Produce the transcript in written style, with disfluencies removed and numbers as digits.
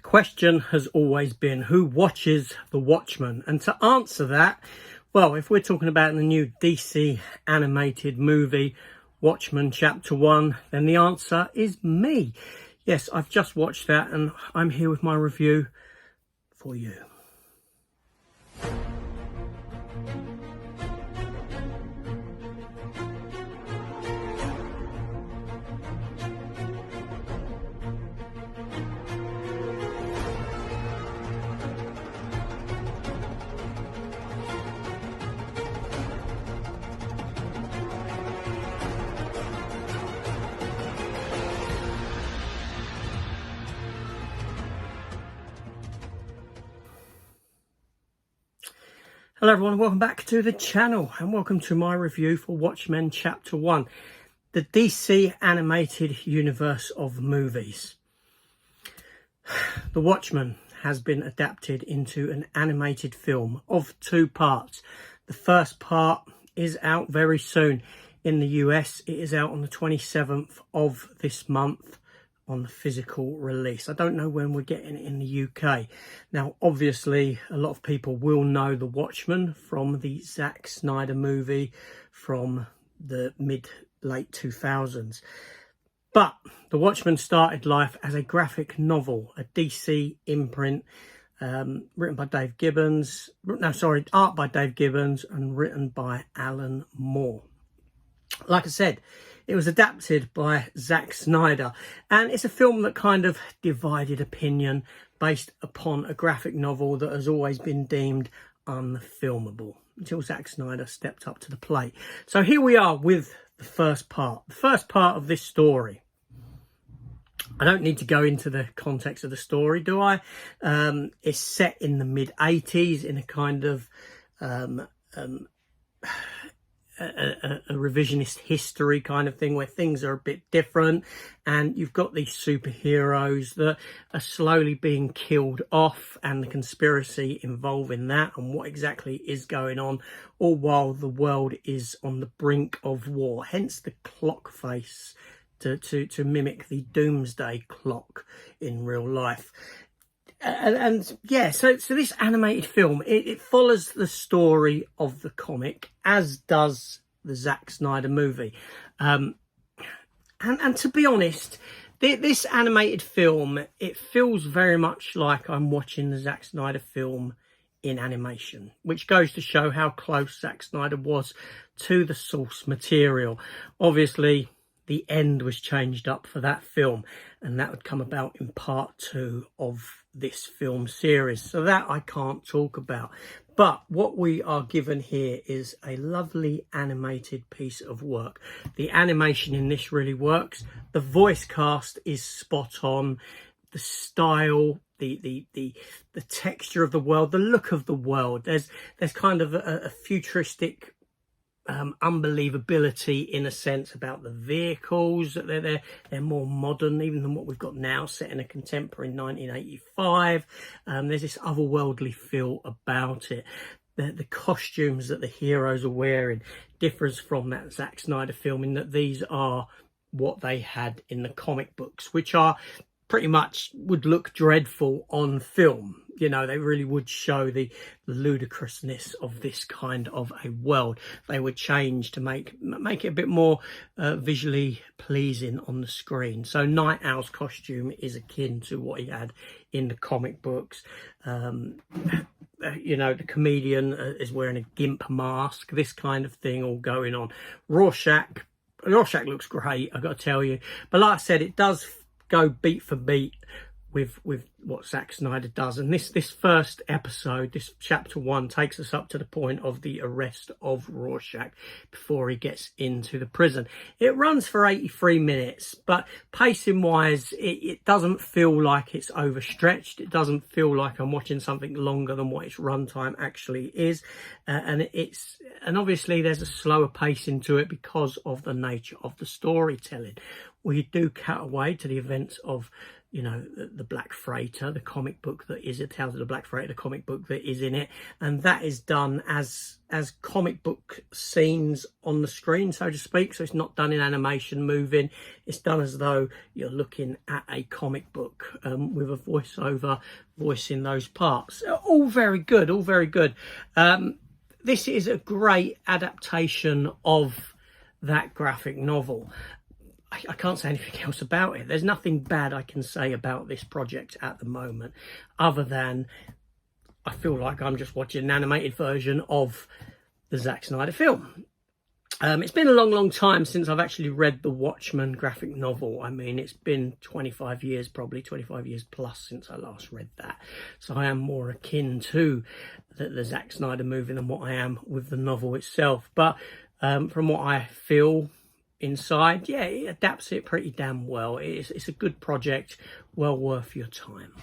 question has always been, who watches The Watchmen? And to answer that, well, if we're talking about the new DC animated movie, Watchmen Chapter 1, then the answer is me. Yes, I've just watched that and I'm here with my review for you. Hello everyone, welcome back to the channel and welcome to my review for Watchmen Chapter 1, the DC animated universe of movies. The Watchmen has been adapted into an animated film of 2 parts. The first part is out very soon. In the US, it is out on the 27th of this month on the physical release. I don't know when we're getting it in the UK. Now, obviously, a lot of people will know The Watchmen from the Zack Snyder movie from the mid-late 2000s. But The Watchmen started life as a graphic novel, a DC imprint, written by Dave Gibbons. Art by Dave Gibbons and written by Alan Moore. Like I said, it was adapted by Zack Snyder, and it's a film that kind of divided opinion based upon a graphic novel that has always been deemed unfilmable until Zack Snyder stepped up to the plate. So here we are with the first part of this story. I don't need to go into the context of the story, do I? It's set in the mid-80s in a kind of a revisionist history kind of thing where things are a bit different, and you've got these superheroes that are slowly being killed off and the conspiracy involving that and what exactly is going on, all while the world is on the brink of war, hence the clock face to mimic the doomsday clock in real life. And yeah, so this animated film, it follows the story of the comic, as does the Zack Snyder movie. And to be honest, this animated film, it feels very much like I'm watching the Zack Snyder film in animation, which goes to show how close Zack Snyder was to the source material. Obviously, the end was changed up for that film, and that would come about in part 2 of this film series, so that I can't talk about. But what we are given here is a lovely animated piece of work. The animation in this really works. The voice cast is spot on. The style, the texture of the world, the look of the world. There's kind of a futuristic unbelievability in a sense about the vehicles. They're more modern even than what we've got now, set in a contemporary 1985. There's this otherworldly feel about it. The costumes that the heroes are wearing differs from that Zack Snyder film in that these are what they had in the comic books, which are pretty much would look dreadful on film. You know, they really would show the ludicrousness of this kind of a world. They would change to make it a bit more visually pleasing on the screen. So Night Owl's costume is akin to what he had in the comic books. You know, the comedian is wearing a gimp mask, this kind of thing all going on. Rorschach looks great, I've got to tell you. But like I said, it does go beat for beat with what Zack Snyder does, and this first episode, this chapter 1, takes us up to the point of the arrest of Rorschach before he gets into the prison. It runs for 83 minutes, but pacing wise, it doesn't feel like it's overstretched. It doesn't feel like I'm watching something longer than what its runtime actually is, and obviously there's a slower pacing to it because of the nature of the storytelling. We do cut away to the events of you know, the Black Freighter, the comic book that is Tales of the Black Freighter, the comic book that is in it, and that is done as comic book scenes on the screen, so to speak. So it's not done in animation moving, it's done as though you're looking at a comic book, with a voiceover voicing those parts. All very good, all very good. This is a great adaptation of that graphic novel. I can't say anything else about it. There's nothing bad I can say about this project at the moment, other than I feel like I'm just watching an animated version of the Zack Snyder film. It's been a long time since I've actually read the Watchmen graphic novel. I mean, it's been 25 years, probably 25 years plus since I last read that. So I am more akin to the Zack Snyder movie than what I am with the novel itself. But from what I feel inside, yeah, it adapts it pretty damn well. It's a good project, well worth your time.